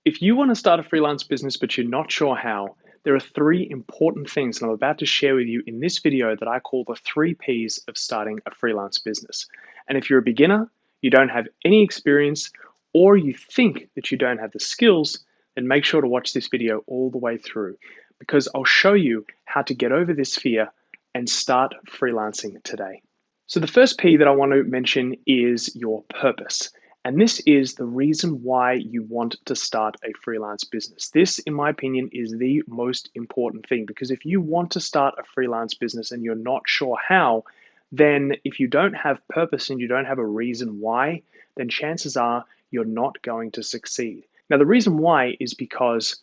If you want to start a freelance business but you're not sure how, there are three important things that I'm about to share with you in this video that I call the 3 Ps of starting a freelance business. And if you're a beginner, you don't have any experience, or you think that you don't have the skills, then make sure to watch this video all the way through because I'll show you how to get over this fear and start freelancing today. So the first P that I want to mention is your purpose. And this is the reason why you want to start a freelance business. This, in my opinion, is the most important thing because if you want to start a freelance business and you're not sure how, then if you don't have purpose and you don't have a reason why, then chances are you're not going to succeed. Now, the reason why is because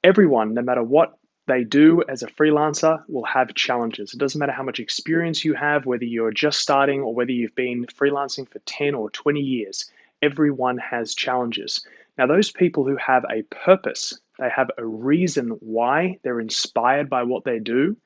everyone, no matter what they do as a freelancer, will have challenges. It doesn't matter how much experience you have, whether you're just starting or whether you've been freelancing for 10 or 20 years. Everyone has challenges. Now, those people who have a purpose, they have a reason why they're inspired by what they do,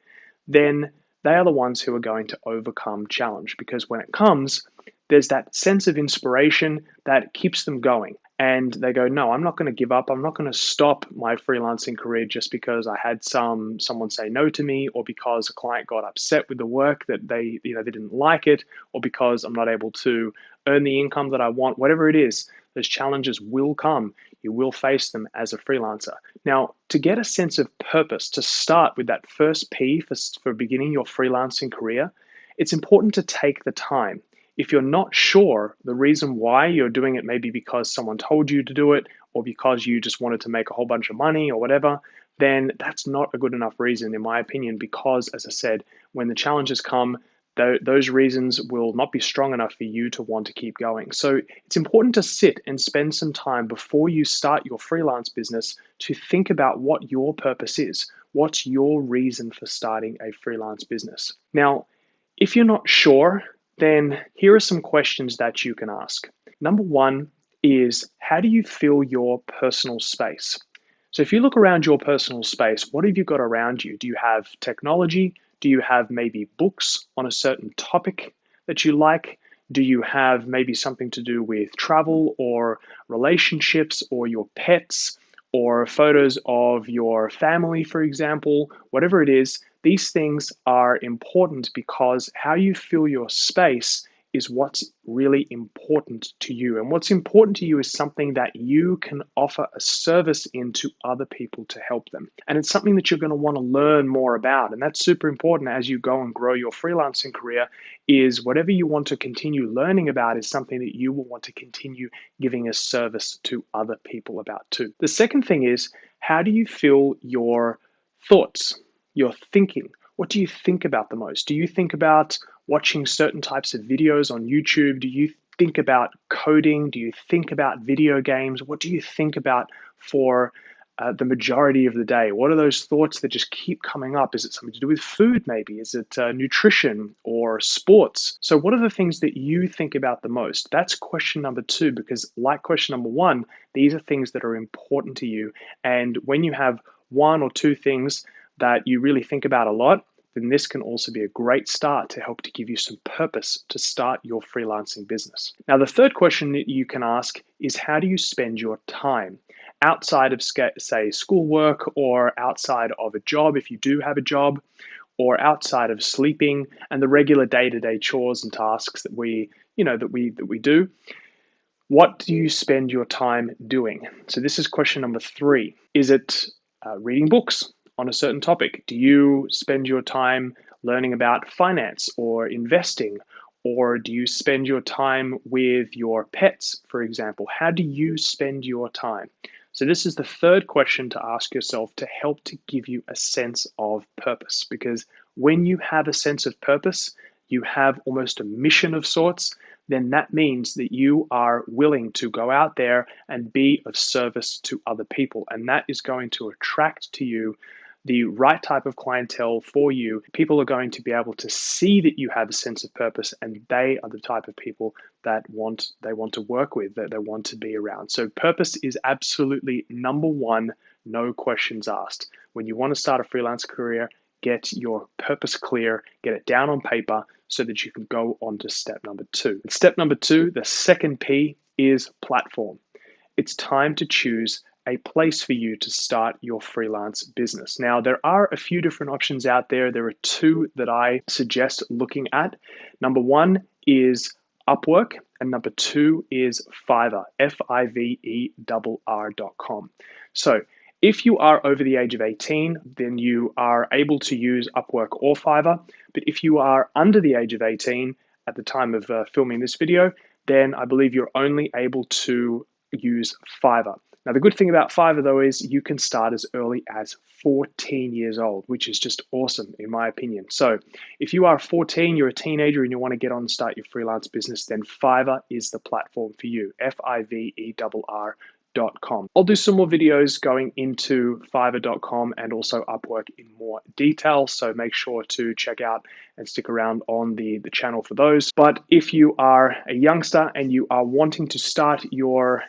then they are the ones who are going to overcome challenge because when it comes, there's that sense of inspiration that keeps them going. And they go, no, I'm not going to give up. I'm not going to stop my freelancing career just because I had someone say no to me, or because a client got upset with the work that they didn't like it, or because I'm not able to earn the income that I want. Whatever it is, those challenges will come. You will face them as a freelancer. Now, to get a sense of purpose, to start with that first P for beginning your freelancing career, it's important to take the time. If you're not sure the reason why you're doing it, maybe because someone told you to do it or because you just wanted to make a whole bunch of money or whatever, then that's not a good enough reason, in my opinion, because, as I said, when the challenges come, those reasons will not be strong enough for you to want to keep going. So it's important to sit and spend some time before you start your freelance business to think about what your purpose is. What's your reason for starting a freelance business? Now, if you're not sure, then here are some questions that you can ask. Number one is, how do you feel your personal space? So if you look around your personal space, what have you got around you? Do you have technology? Do you have maybe books on a certain topic that you like? Do you have maybe something to do with travel or relationships or your pets or photos of your family, for example? Whatever it is, these things are important because how you fill your space is what's really important to you. And what's important to you is something that you can offer a service in to other people to help them. And it's something that you're going to want to learn more about. And that's super important as you go and grow your freelancing career, is whatever you want to continue learning about is something that you will want to continue giving a service to other people about too. The second thing is, how do you feel your thoughts, your thinking? What do you think about the most? Do you think about watching certain types of videos on YouTube? Do you think about coding? Do you think about video games? What do you think about for the majority of the day? What are those thoughts that just keep coming up? Is it something to do with food maybe? Is it nutrition or sports? So what are the things that you think about the most? That's question number two, because like question number one, these are things that are important to you. And when you have one or two things that you really think about a lot, then this can also be a great start to help to give you some purpose to start your freelancing business. Now, the third question that you can ask is, how do you spend your time outside of, say, schoolwork, or outside of a job if you do have a job, or outside of sleeping and the regular day-to-day chores and tasks that we do? What do you spend your time doing? So this is question number three. Is it reading books on a certain topic? Do you spend your time learning about finance or investing? Or do you spend your time with your pets, for example? How do you spend your time? So this is the third question to ask yourself to help to give you a sense of purpose. Because when you have a sense of purpose, you have almost a mission of sorts, then that means that you are willing to go out there and be of service to other people. And that is going to attract to you the right type of clientele for you. People are going to be able to see that you have a sense of purpose, and they are the type of people that they want to work with, that they want to be around. So purpose is absolutely number one, no questions asked. When you want to start a freelance career, get your purpose clear, get it down on paper so that you can go on to step number two. And step number two, the second P, is platform. It's time to choose a place for you to start your freelance business. Now, there are a few different options out there. There are two that I suggest looking at. Number one is Upwork, and number two is Fiverr, Fiverr.com. So if you are over the age of 18, then you are able to use Upwork or Fiverr. But if you are under the age of 18 at the time of filming this video, then I believe you're only able to use Fiverr. Now, the good thing about Fiverr, though, is you can start as early as 14 years old, which is just awesome, in my opinion. So if you are 14, you're a teenager, and you want to get on and start your freelance business, then Fiverr is the platform for you, Fiverr.com. I'll do some more videos going into Fiverr.com and also Upwork in more detail, so make sure to check out and stick around on the channel for those. But if you are a youngster and you are wanting to start your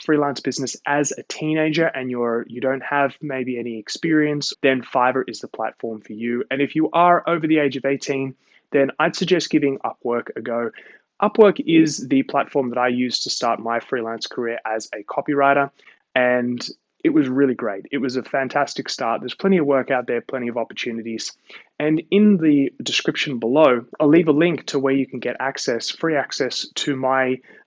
freelance business as a teenager and you don't have maybe any experience, then Fiverr is the platform for you. And if you are over the age of 18, then I'd suggest giving Upwork a go. Upwork is the platform that I used to start my freelance career as a copywriter, and it was really great. It was a fantastic start. There's plenty of work out there, plenty of opportunities. And in the description below, I'll leave a link to where you can get free access to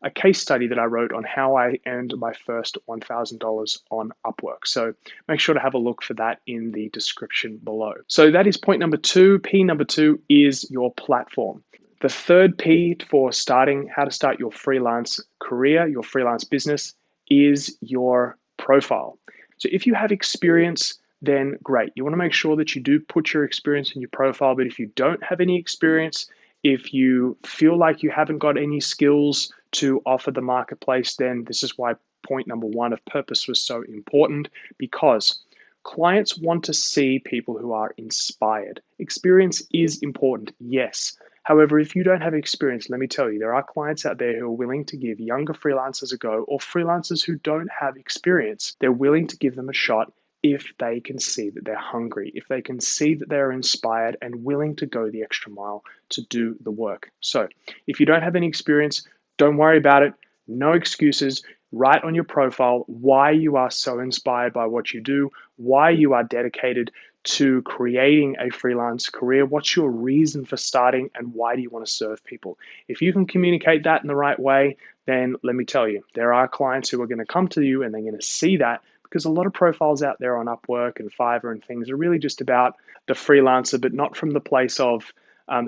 a case study that I wrote on how I earned my first $1,000 on Upwork. So make sure to have a look for that in the description below. So that is point number two. P number two is your platform. The third P for how to start your freelance career, your freelance business, is your profile. So if you have experience, then great. You want to make sure that you do put your experience in your profile. But if you don't have any experience, if you feel like you haven't got any skills to offer the marketplace, then this is why point number one of purpose was so important, because clients want to see people who are inspired. Experience is important, yes. However, if you don't have experience, let me tell you, there are clients out there who are willing to give younger freelancers a go, or freelancers who don't have experience. They're willing to give them a shot if they can see that they're hungry, if they can see that they're inspired and willing to go the extra mile to do the work. So if you don't have any experience, don't worry about it. No excuses. Write on your profile why you are so inspired by what you do, why you are dedicated to creating a freelance career, what's your reason for starting, and why do you want to serve people. If you can communicate that in the right way, then let me tell you, there are clients who are going to come to you and they're going to see that, because a lot of profiles out there on Upwork and Fiverr and things are really just about the freelancer, but not from the place of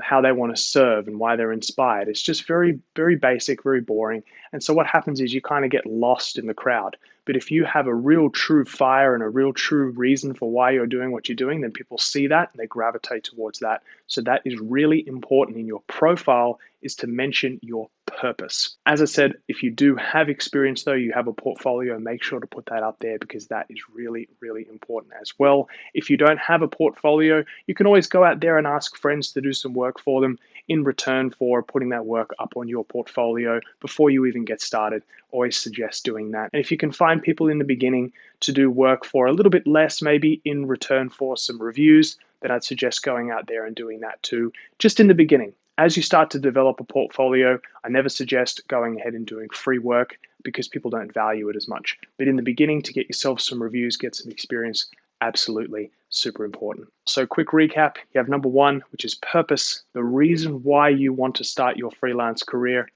how they want to serve and why they're inspired. It's just very, very basic, very boring. And so what happens is you kind of get lost in the crowd. But if you have a real true fire and a real true reason for why you're doing what you're doing, then people see that and they gravitate towards that. So that is really important in your profile, is to mention your purpose. As I said, if you do have experience though, you have a portfolio, make sure to put that up there, because that is really, really important as well. If you don't have a portfolio, you can always go out there and ask friends to do some work for them in return for putting that work up on your portfolio before you even get started. Always suggest doing that. And if you can find people in the beginning to do work for a little bit less, maybe in return for some reviews, then I'd suggest going out there and doing that too, just in the beginning. As you start to develop a portfolio, I never suggest going ahead and doing free work, because people don't value it as much. But in the beginning, to get yourself some reviews, get some experience, absolutely super important. So quick recap, you have number one, which is purpose, the reason why you want to start your freelance career.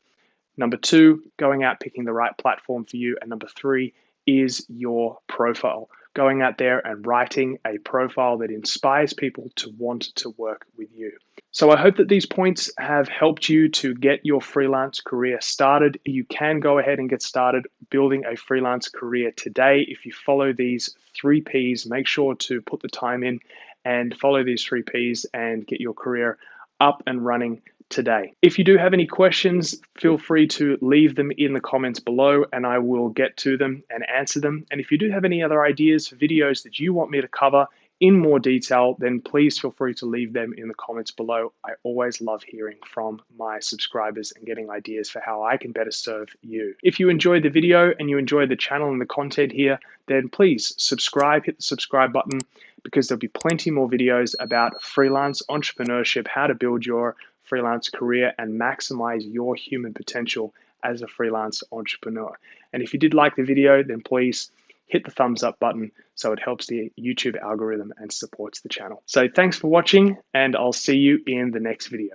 Number two, going out, picking the right platform for you. And number three is your profile. Going out there and writing a profile that inspires people to want to work with you. So I hope that these points have helped you to get your freelance career started. You can go ahead and get started building a freelance career today. If you follow these 3 Ps, make sure to put the time in and follow these 3 Ps and get your career up and running today. If you do have any questions, feel free to leave them in the comments below and I will get to them and answer them. And if you do have any other ideas for videos that you want me to cover in more detail, then please feel free to leave them in the comments below. I always love hearing from my subscribers and getting ideas for how I can better serve you. If you enjoyed the video and you enjoyed the channel and the content here, then please subscribe, hit the subscribe button, because there'll be plenty more videos about freelance entrepreneurship, how to build your freelance career and maximize your human potential as a freelance entrepreneur. And if you did like the video, then please hit the thumbs up button so it helps the YouTube algorithm and supports the channel. So thanks for watching, and I'll see you in the next video.